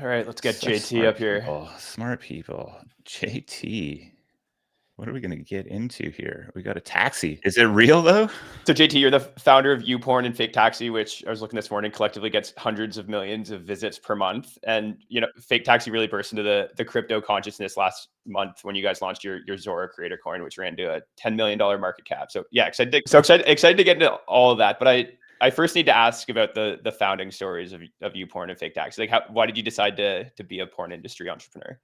All right, let's get Such JT up smart here. people. Smart people. JT. What are we going to get into here? We got a taxi. Is it real though? So JT, you're the founder of YouPorn and FakeTaxi, which I was looking this morning, collectively gets hundreds of millions of visits per month. And FakeTaxi really burst into the crypto consciousness last month when you guys launched your Zora creator coin, which ran to a $10 million market cap. So yeah, excited to get into all of that. But I first need to ask about the founding stories of YouPorn and FakeTaxi. Like, why did you decide to be a porn industry entrepreneur?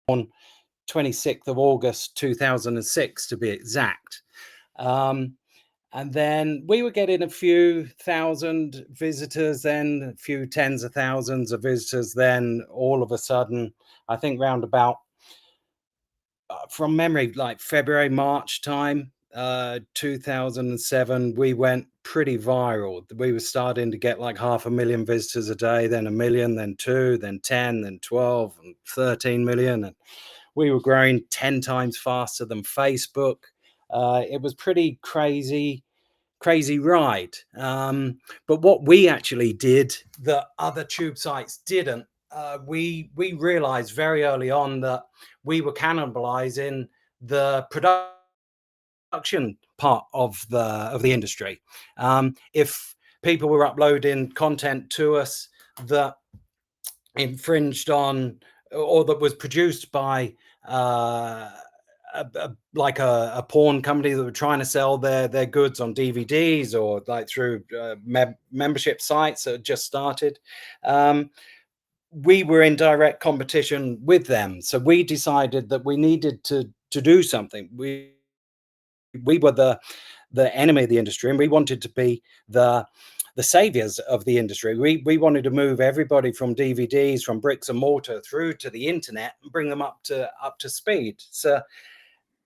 On 26th of August 2006 to be exact. And then we were getting a few thousand visitors, then a few tens of thousands of visitors. Then all of a sudden, I think round about, from memory, like February, March time, 2007, we went pretty viral. We were starting to get like 500,000 visitors a day, then 1 million, then 2, then 10, then 12, and 13 million. And we were growing 10 times faster than Facebook. It was pretty crazy ride. But what we actually did that other tube sites didn't, we realized very early on that we were cannibalizing the production part of the industry. If people were uploading content to us that infringed on, or that was produced by like a porn company that were trying to sell their goods on DVDs, or like through membership sites that had just started, we were in direct competition with them. So we decided that we needed to do something. We were the enemy of the industry, and we wanted to be the saviors of the industry. We wanted to move everybody from DVDs, from bricks and mortar, through to the internet and bring them up to speed. So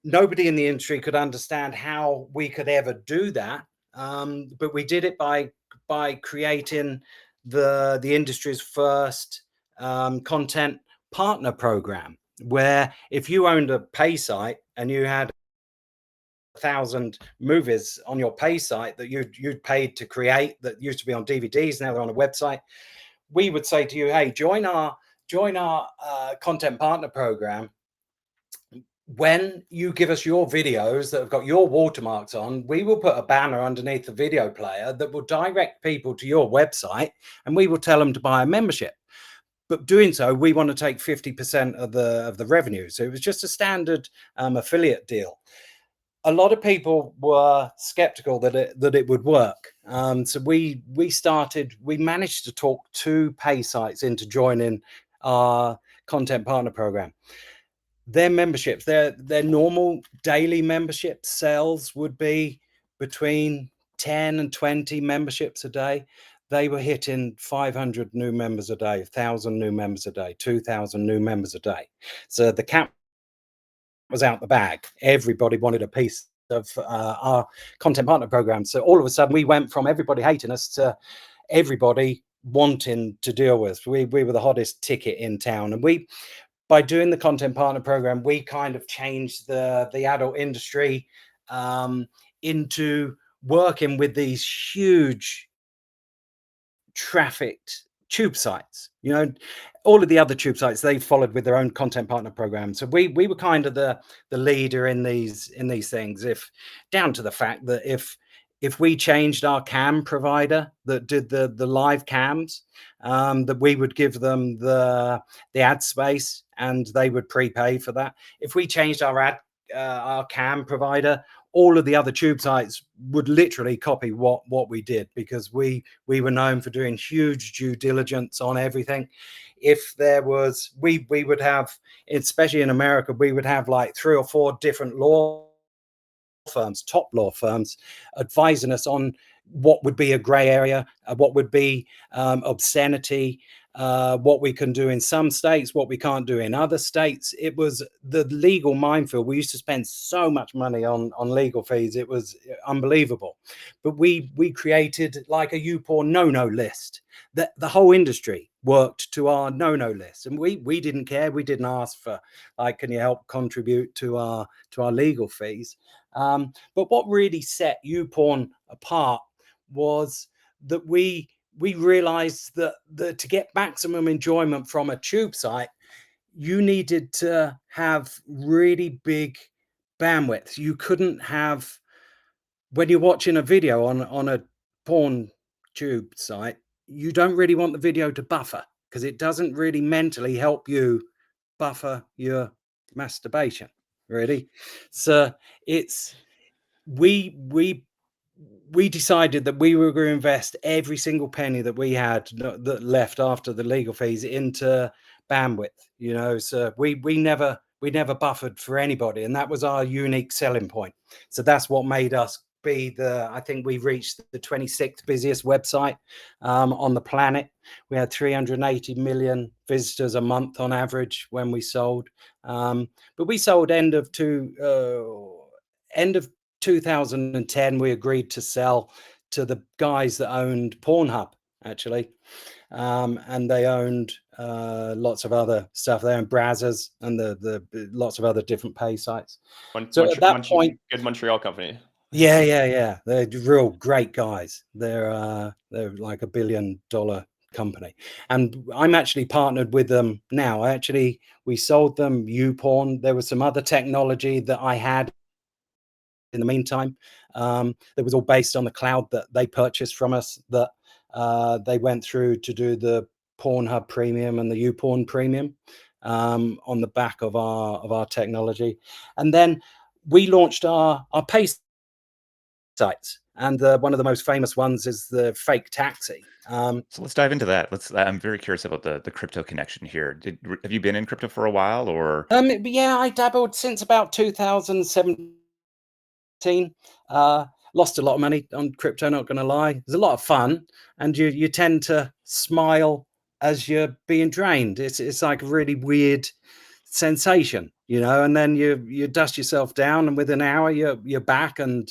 nobody in the industry could understand how we could ever do that, but we did it by creating the industry's first content partner program, where if you owned a pay site and you had 1,000 movies on your pay site that you'd paid to create, that used to be on DVDs, now they're on a website, we would say to you, hey, join our content partner program. When you give us your videos that have got your watermarks on, we will put a banner underneath the video player that will direct people to your website, and we will tell them to buy a membership. But doing so, we want to take 50% of the revenue. So it was just a standard affiliate deal. A lot of people were skeptical that it would work. So we managed to talk 2 pay sites into joining our content partner program. Their memberships, their normal daily membership sales would be between 10 and 20 memberships a day. They were hitting 500 new members a day, 1,000 new members a day, 2,000 new members a day. So the cap was out the bag. Everybody wanted a piece of our content partner program. So all of a sudden we went from everybody hating us to everybody wanting to deal with. We were the hottest ticket in town. And by doing the content partner program, we kind of changed the adult industry into working with these huge trafficked tube sites. All of the other tube sites, they followed with their own content partner program. So we were kind of the leader in these things, if down to the fact that if we changed our cam provider that did the live cams, that we would give them the ad space and they would prepay for that. If we changed our cam provider, all of the other tube sites would literally copy what we did, because we were known for doing huge due diligence on everything. If there was, we would have, especially in America, we would have like 3 or 4 different law firms, top law firms, advising us on what would be a gray area, what would be obscenity, what we can do in some states, what we can't do in other states. It was the legal minefield. We used to spend so much money on legal fees. It was unbelievable. But we created like a YouPorn no-no list. That the whole industry worked to our no-no list, and we didn't care. We didn't ask for, like, can you help contribute to our legal fees? But what really set YouPorn apart was that we we realized that to get maximum enjoyment from a tube site, you needed to have really big bandwidth. You couldn't have, when you're watching a video on a porn tube site, you don't really want the video to buffer, because it doesn't really mentally help you buffer your masturbation, really. So it's we decided that we were going to invest every single penny that we had that left after the legal fees into bandwidth, you know. So we never buffered for anybody, and that was our unique selling point. So that's what made us be I think we reached the 26th busiest website on the planet. We had 380 million visitors a month on average when we sold, but we sold end of 2010. We agreed to sell to the guys that owned Pornhub, actually, and they owned lots of other stuff. They owned Brazzers and the lots of other different pay sites. So at that point, good Montreal company. Yeah. They're real great guys. They're like $1 billion company, and I'm actually partnered with them now. We sold them YouPorn. There was some other technology that I had in the meantime. That was all based on the cloud that they purchased from us, that they went through to do the Pornhub Premium and the YouPorn Premium on the back of our technology. And then we launched our pay sites, and one of the most famous ones is the FakeTaxi. So let's dive into that. I'm very curious about the crypto connection here. Have you been in crypto for a while, or? Yeah, I dabbled since about 2017. Lost a lot of money on crypto, not going to lie. It's a lot of fun, and you tend to smile as you're being drained. It's like a really weird sensation, you know. And then you dust yourself down, and within an hour you're back, and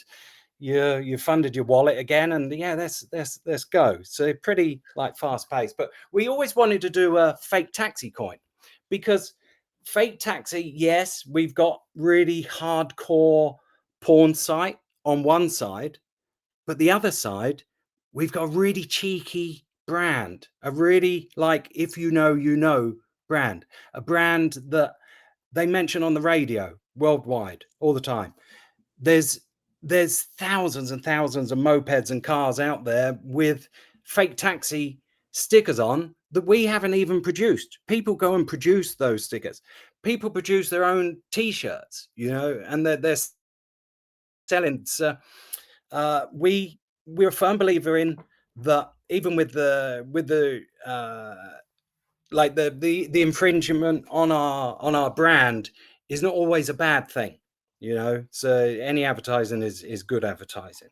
you funded your wallet again, and yeah, let's go. So pretty like fast paced. But we always wanted to do a FakeTaxi coin, because FakeTaxi, yes, we've got really hardcore porn site on one side, but the other side, we've got a really cheeky brand, a really, like, if you know brand, a brand that they mention on the radio worldwide all the time. There's thousands and thousands of mopeds and cars out there with FakeTaxi stickers on that we haven't even produced. People go and produce those stickers. People produce their own T-shirts, you know, and they're selling. So we're a firm believer in that. Even with the like the infringement on our brand is not always a bad thing, you know. So any advertising is good advertising.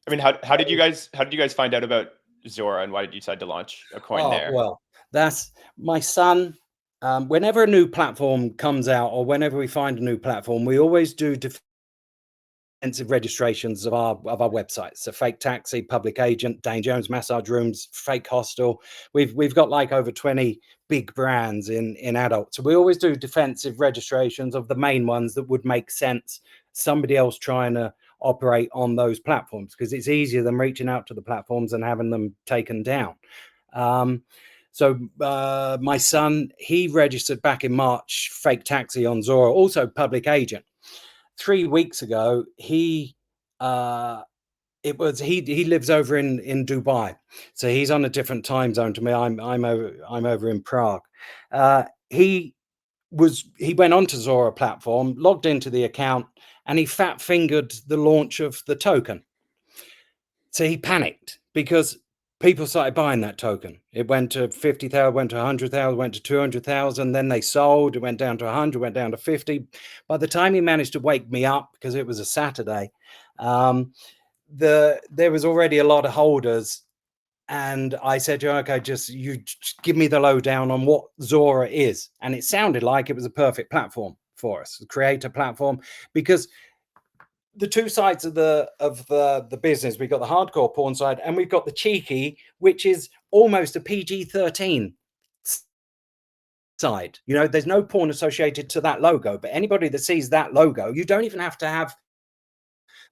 I mean, how did you guys find out about Zora, and why did you decide to launch a coin there? Well, that's my son. Whenever a new platform comes out, or whenever we find a new platform, we always do defensive registrations of our websites. So FakeTaxi, Public Agent, Dane Jones Massage Rooms, Fake Hostel. We've got like over 20 big brands in adult. So we always do defensive registrations of the main ones that would make sense. Somebody else trying to operate on those platforms, because it's easier than reaching out to the platforms and having them taken down. So my son, he registered back in March FakeTaxi on Zora, also Public Agent. 3 weeks ago, he lives over in Dubai, so he's on a different time zone to me. I'm over in Prague. He went onto Zora platform, logged into the account, and he fat fingered the launch of the token. So he panicked because people started buying that token. It went to 50,000, went to 100,000, went to 200,000. Then they sold. It went down to 100, went down to 50. By the time he managed to wake me up, because it was a Saturday, there was already a lot of holders. And I said, okay, just give me the lowdown on what Zora is. And it sounded like it was a perfect platform for us, a creator platform, because the two sides of the business, we've got the hardcore porn side, and we've got the cheeky, which is almost a PG-13 side. You know, there's no porn associated to that logo, but anybody that sees that logo, you don't even have to have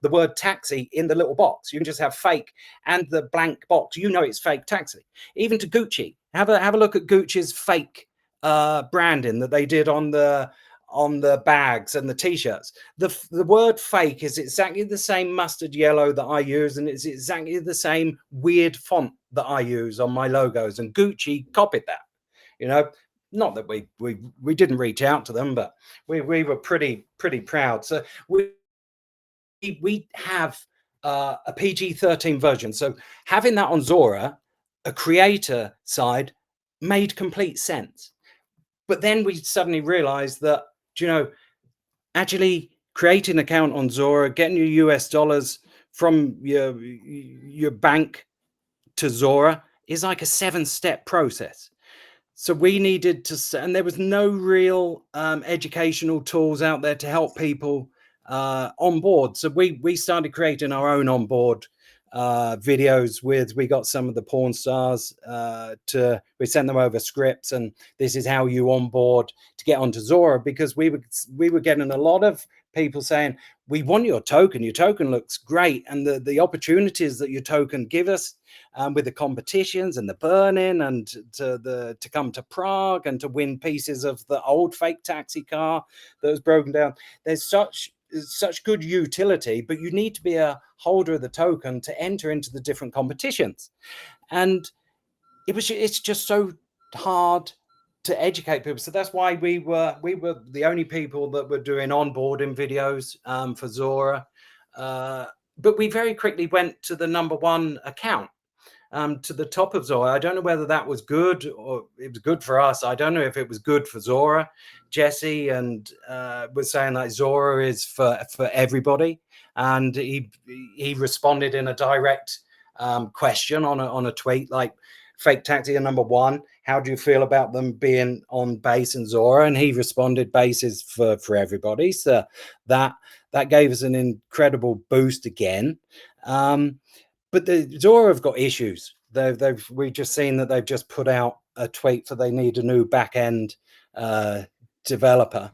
the word taxi in the little box. You can just have fake and the blank box. You know it's fake taxi. Even to Gucci, have a look at Gucci's fake branding that they did on the bags and the t-shirts. The word fake is exactly the same mustard yellow that I use, and it's exactly the same weird font that I use on my logos, and Gucci copied that. You know, not that we didn't reach out to them, but we were pretty proud. So we have a PG-13 version. So having that on Zora, a creator side, made complete sense. But then we suddenly realized that, you know, actually creating an account on Zora, getting your US dollars from your bank to Zora is like a 7-step process. So we needed to, and there was no real educational tools out there to help people on board. So we started creating our own onboard videos we got some of the porn stars we sent them over scripts, and this is how you onboard to get onto Zora, because we were getting a lot of people saying, we want your token looks great, and the opportunities that your token give us with the competitions and the burning, and to come to Prague and to win pieces of the old fake taxi car that was broken down. There's such good utility, but you need to be a holder of the token to enter into the different competitions. And it's just so hard to educate people. So that's why we were the only people that were doing onboarding videos for Zora. But we very quickly went to the #1 account, to the top of Zora. I don't know whether that was good, or it was good for us. I don't know if it was good for Zora. Jesse and was saying that Zora is for everybody, and he responded in a direct question on a tweet like, FakeTaxi are #1. How do you feel about them being on Base and Zora? And he responded, Base is for everybody. So that gave us an incredible boost again. But the Zora have got issues. We've just seen that they've just put out a tweet for they need a new back end developer.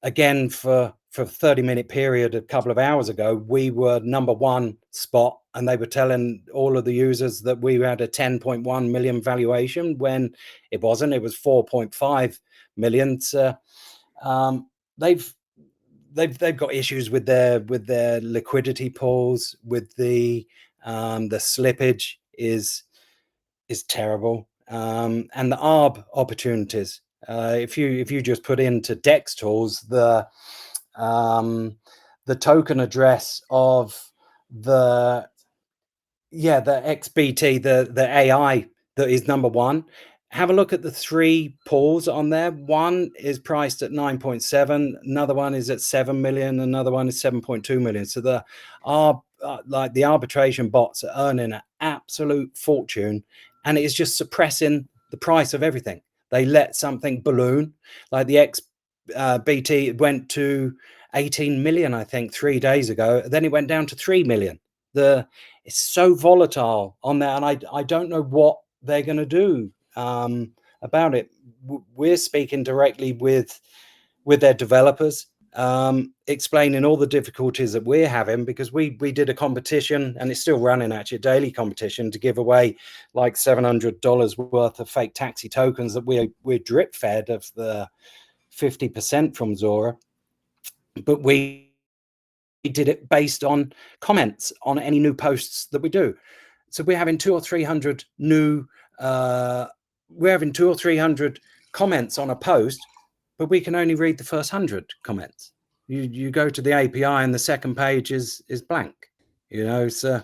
Again, for a 30-minute period a couple of hours ago, we were #1 spot, and they were telling all of the users that we had a 10.1 million valuation when it wasn't. It was 4.5 million. So they've got issues with their liquidity pools, with the slippage is terrible, and the ARB opportunities. If you just put into Dex tools the token address of the XBT, the AI that is #1. Have a look at the 3 pools on there. One is priced at 9.7, another one is at 7 million, another one is 7.2 million. So the arbitration bots are earning an absolute fortune, and it is just suppressing the price of everything. They let something balloon, like the XBT went to 18 million, I think, 3 days ago. Then it went down to 3 million. It's so volatile on there, and I don't know what they're going to do about it. We're speaking directly with their developers, explaining all the difficulties that we're having, because we did a competition, and it's still running, actually, a daily competition to give away like $700 worth of fake taxi tokens that we're drip fed of the 50% from Zora. But we did it based on comments on any new posts that we do. So we're having 200 or 300 new we're having 200 or 300 comments on a post, but we can only read the first 100 comments. You go to the API and the second page is blank, you know. So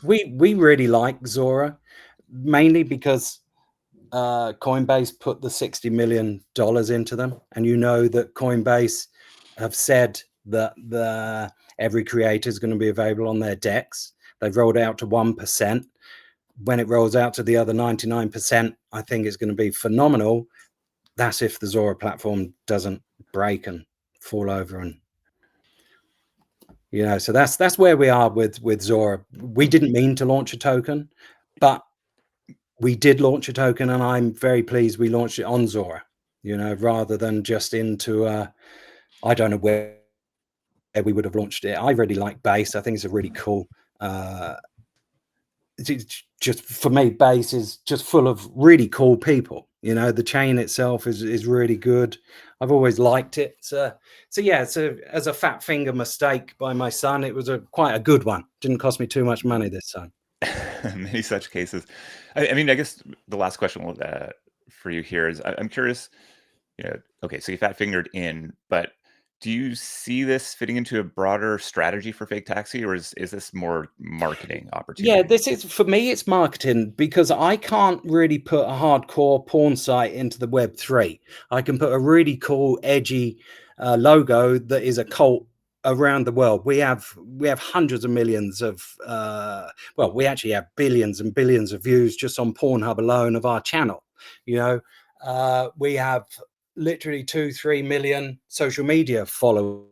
we really like Zora, mainly because Coinbase put the $60 million into them, and you know that Coinbase have said that every creator is going to be available on their DEX. They've rolled out to 1%. When it rolls out to the other 99%, I think it's going to be phenomenal. That's if the Zora platform doesn't break and fall over, and you know. So that's where we are with Zora. We didn't mean to launch a token, but we did launch a token, and I'm very pleased we launched it on Zora, you know, rather than just into I don't know where we would have launched it. I really like Base. I think it's a really cool. It's just for me, Base is just full of really cool people. You know, the chain itself is really good. I've always liked it. So yeah, as a fat finger mistake by my son, it was quite a good one. Didn't cost me too much money this time. Many such cases. I mean, I guess the last question for you here is, I'm curious. Okay, so you fat fingered in, but do you see this fitting into a broader strategy for FakeTaxi, or is this more marketing opportunity? Yeah, this is, for me, it's marketing, because I can't really put a hardcore porn site into the Web3. I can put a really cool, edgy logo that is a cult around the world. We have hundreds of millions of, well, we actually have billions and billions of views just on Pornhub alone of our channel. We have literally 2-3 million social media followers.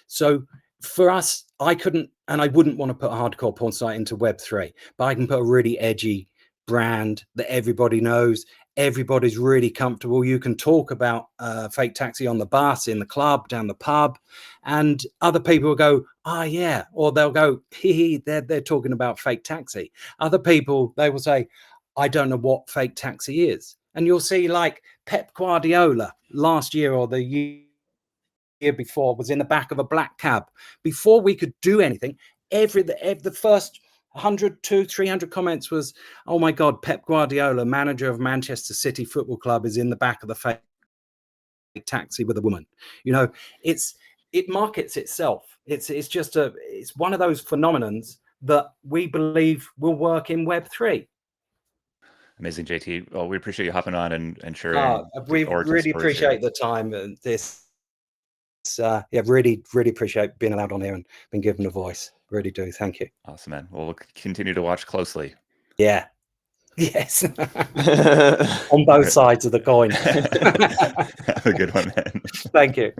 So for us, I couldn't, and I wouldn't want to put a hardcore porn site into Web3, but I can put a really edgy brand that everybody knows. Everybody's really comfortable. You can talk about FakeTaxi on the bus, in the club, down the pub, and other people will go, "Ah, yeah," or they'll go, "Hee, they're talking about FakeTaxi." Other people, they will say, "I don't know what FakeTaxi is." And you'll see, like, Pep Guardiola last year or the year before was in the back of a black cab. Before we could do anything, the first 100 to 300 comments was, "Oh my God, Pep Guardiola, manager of Manchester City Football Club, is in the back of the fake taxi with a woman." It markets itself. It's one of those phenomenons that we believe will work in Web3. Amazing, JT. Well, we appreciate you hopping on and sharing. We really appreciate the time and this. Really appreciate being allowed on here and being given a voice. Really do. Thank you. Awesome, man. Well, we'll continue to watch closely. Yeah. Yes. On both sides of the coin. Have a good one, man. Thank you.